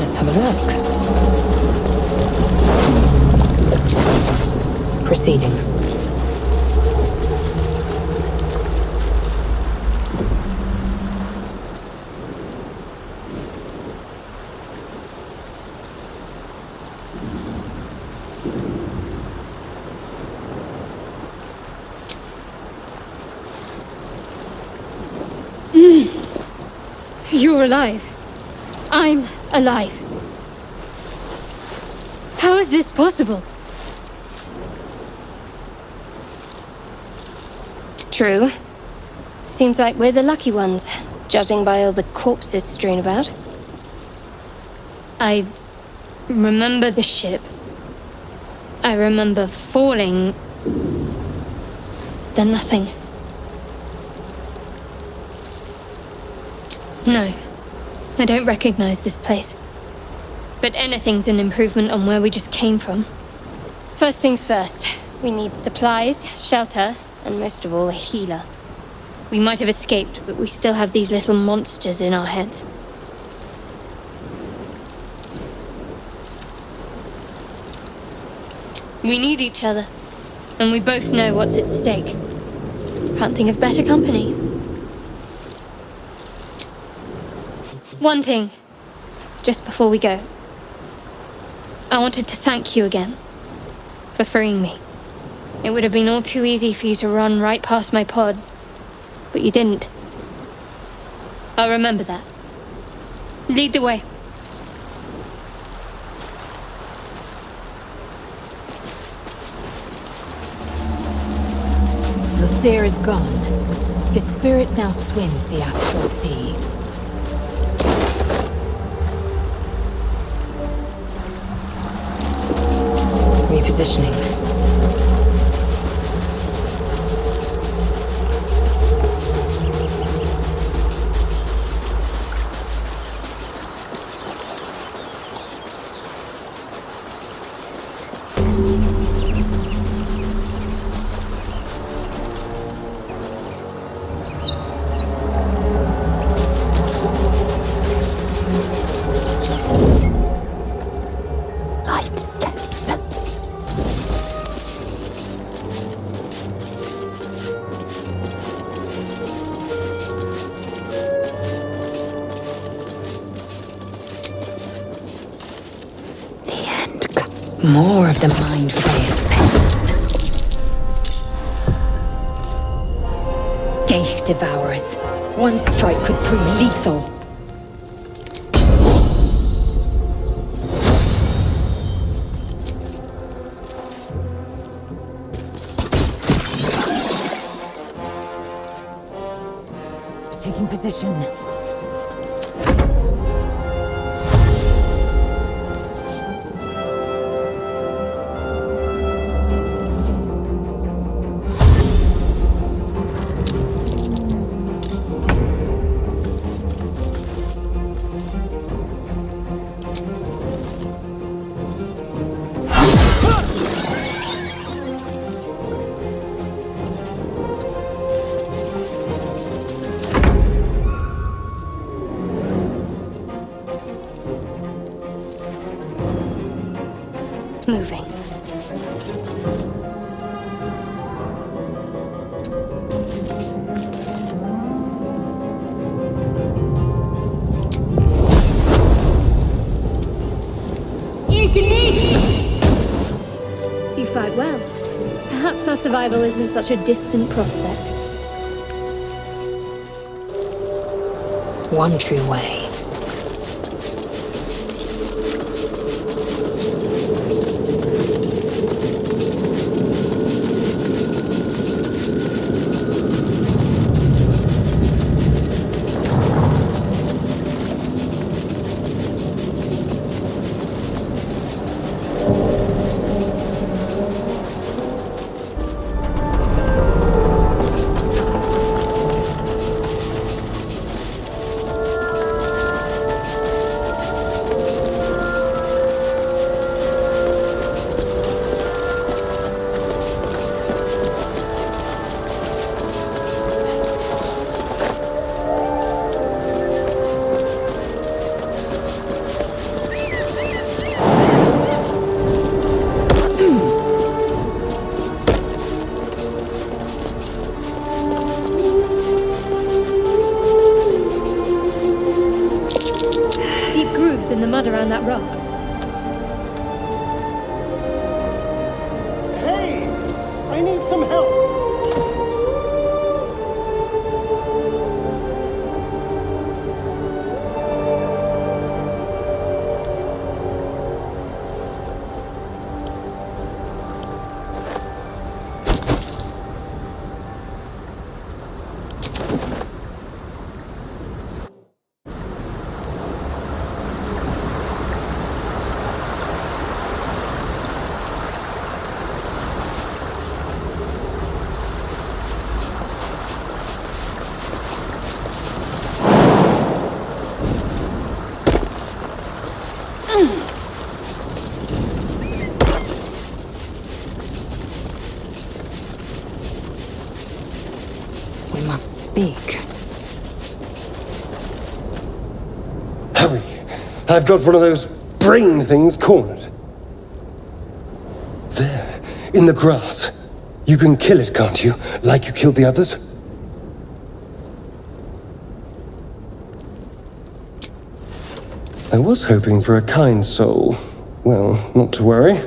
Let's have a look. Proceeding. You're alive. I'm alive. How is this possible? True. Seems like we're the lucky ones, judging by all the corpses strewn about. I remember the ship. I remember falling. Then nothing. No, I don't recognize this place. But anything's an improvement on where we just came from. First things first, we need supplies, shelter, and most of all, a healer. We might have escaped, but we still have these little monsters in our heads. We need each other, and we both know what's at stake. Can't think of better company. One thing, just before we go. I wanted to thank you again for freeing me. It would have been all too easy for you to run right past my pod, but you didn't. I'll remember that. Lead the way. Lae'zel is gone. His spirit now swims the astral sea. Repositioning. Light steps. More of the Mind Flayer's pets. Ghaik Devourers. One strike could prove lethal. Taking position. Moving. You fight well. Perhaps our survival isn't such a distant prospect. One true way. that rock. Hey! I need some help! We must speak. Hurry! I've got one of those brain things cornered. There, in the grass. You can kill it, can't you? Like you killed the others? I was hoping for a kind soul. Well, not to worry.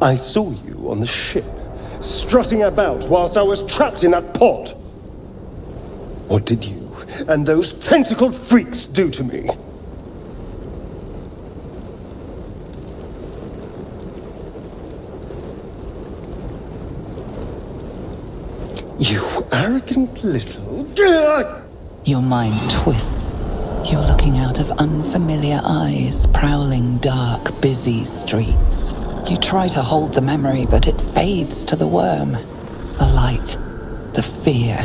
I saw you on the ship, strutting about whilst I was trapped in that pod. What did you and those tentacled freaks do to me? You arrogant little... Your mind twists. You're looking out of unfamiliar eyes, prowling dark, busy streets. You try to hold the memory, but it fades to the worm. The light. The fear.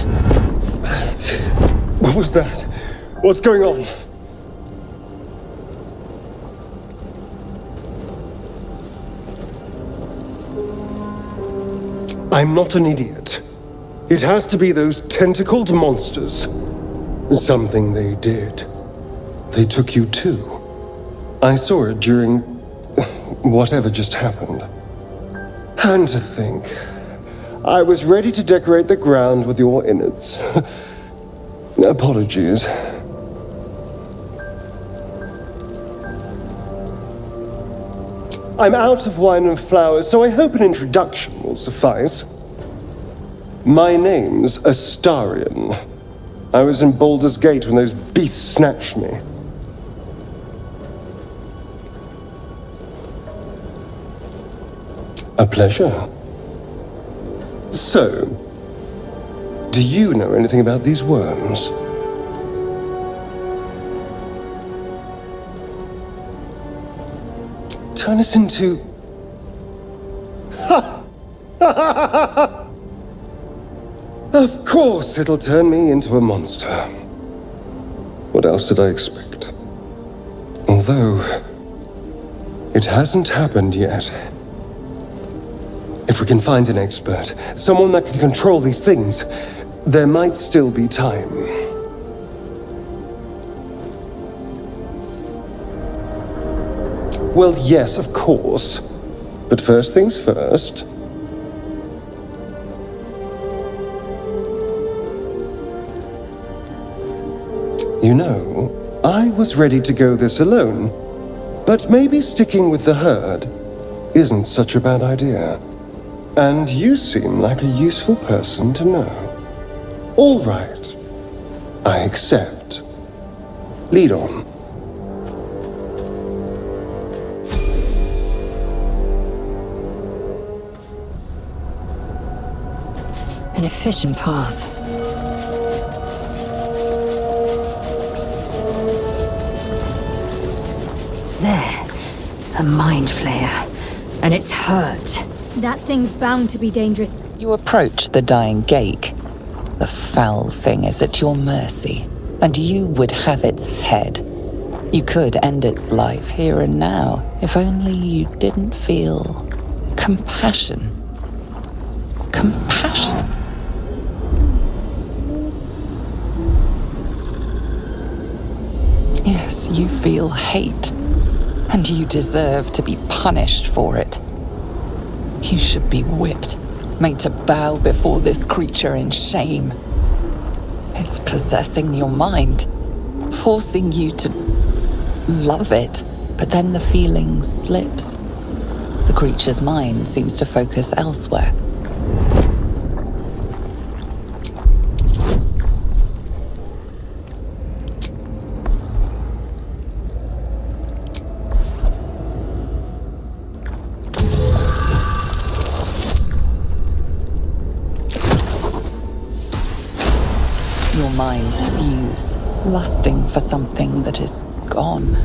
What was that? What's going on? I'm not an idiot. It has to be those tentacled monsters. Something they did. They took you too. I saw it during whatever just happened. And to think, I was ready to decorate the ground with your innards. Apologies. I'm out of wine and flowers, so I hope an introduction will suffice. My name's Astarion. I was in Baldur's Gate when those beasts snatched me. A pleasure. So, do you know anything about these worms? Turn us into... Of course it'll turn me into a monster. What else did I expect? Although, it hasn't happened yet. If we can find an expert, someone that can control these things, there might still be time. Well, yes, of course. But first things first. You know, I was ready to go this alone, but maybe sticking with the herd isn't such a bad idea. And you seem like a useful person to know. All right. I accept. Lead on. An efficient path. There. A mind flayer. And it's hurt. That thing's bound to be dangerous. You approach the dying Gake. The foul thing is at your mercy, and you would have its head. You could end its life here and now, if only you didn't feel compassion. Compassion. Yes, you feel hate, and you deserve to be punished for it. You should be whipped, made to bow before this creature in shame. It's possessing your mind, forcing you to love it, but then the feeling slips. The creature's mind seems to focus elsewhere. Your minds fuse, lusting for something that is gone.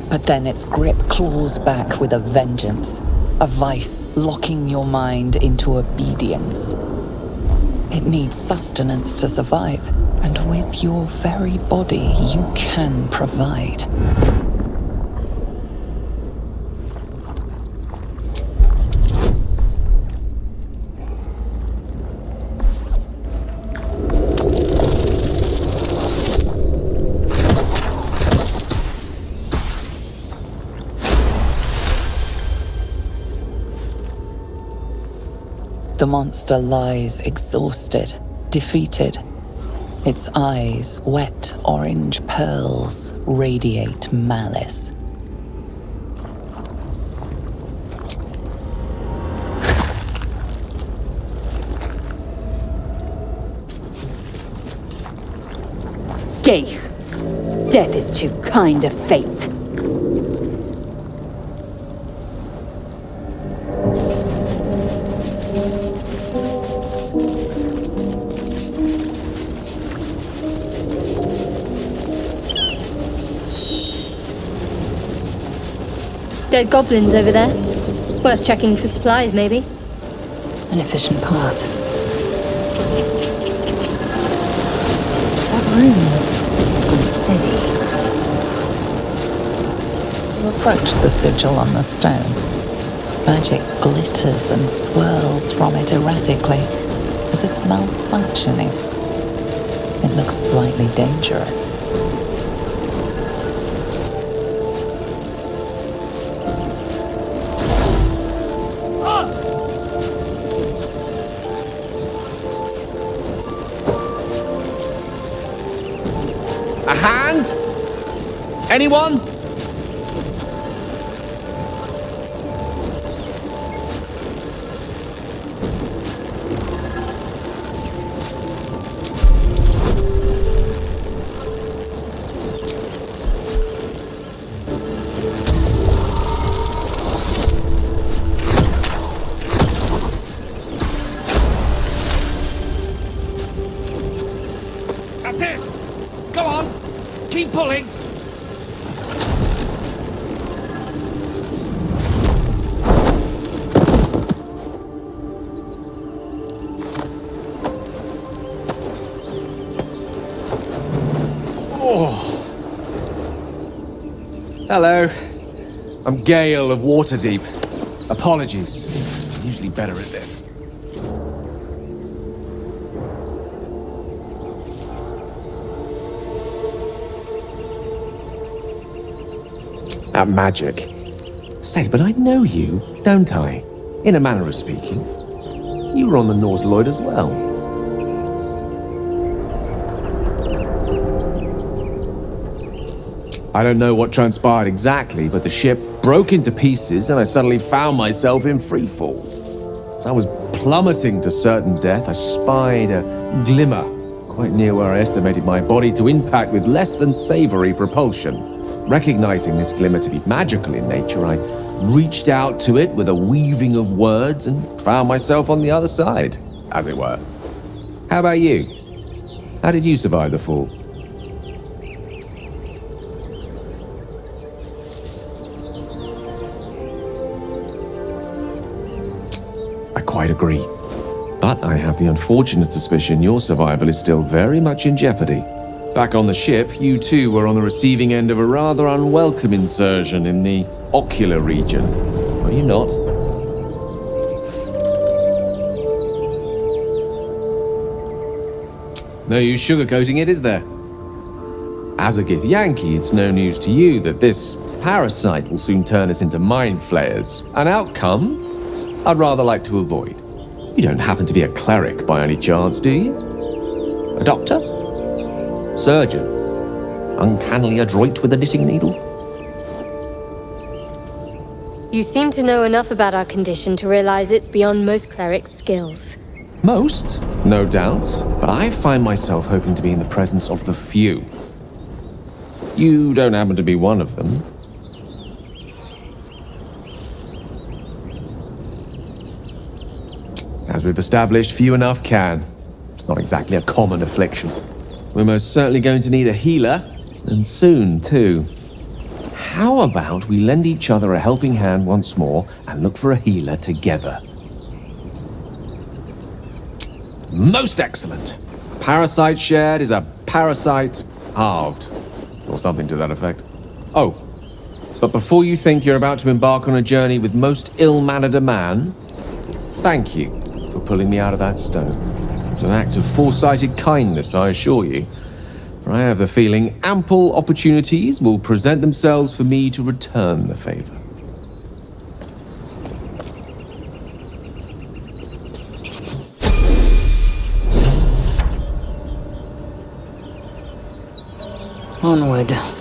But then its grip claws back with a vengeance, a vice locking your mind into obedience. It needs sustenance to survive, and with your very body you can provide. The monster lies exhausted, defeated. Its eyes, wet orange pearls, radiate malice. Geich. Death is too kind a fate. Dead goblins over there. Worth checking for supplies, maybe. An efficient path. That room looks unsteady. You approach the sigil on the stone. Magic glitters and swirls from it erratically, as if malfunctioning. It looks slightly dangerous. A hand? Anyone? That's it! Go on! Keep pulling! Oh. Hello. I'm Gale of Waterdeep. Apologies. I'm usually better at this. At magic. Say, but I know you, don't I? In a manner of speaking. You were on the Nautiloid as well. I don't know what transpired exactly, but the ship broke into pieces and I suddenly found myself in freefall. As I was plummeting to certain death, I spied a glimmer quite near where I estimated my body to impact with less than savory propulsion. Recognizing this glimmer to be magical in nature, I reached out to it with a weaving of words and found myself on the other side, as it were. How about you? How did you survive the fall? I quite agree. But I have the unfortunate suspicion your survival is still very much in jeopardy. Back on the ship, you too were on the receiving end of a rather unwelcome insertion in the ocular region. Are you not? No use sugarcoating it, is there? As a Gith Yankee, it's no news to you that this parasite will soon turn us into mind flayers. An outcome I'd rather like to avoid. You don't happen to be a cleric by any chance, do you? A doctor? Surgeon? Uncannily adroit with a knitting needle? You seem to know enough about our condition to realize it's beyond most clerics' skills. Most, no doubt, but I find myself hoping to be in the presence of the few. You don't happen to be one of them. As we've established, few enough can. It's not exactly a common affliction. We're most certainly going to need a healer, and soon, too. How about we lend each other a helping hand once more and look for a healer together? Most excellent! Parasite shared is a parasite halved. Or something to that effect. Oh, but before you think you're about to embark on a journey with most ill-mannered a man, thank you for pulling me out of that stone. It's an act of foresighted kindness, I assure you. For I have the feeling ample opportunities will present themselves for me to return the favor. Onward.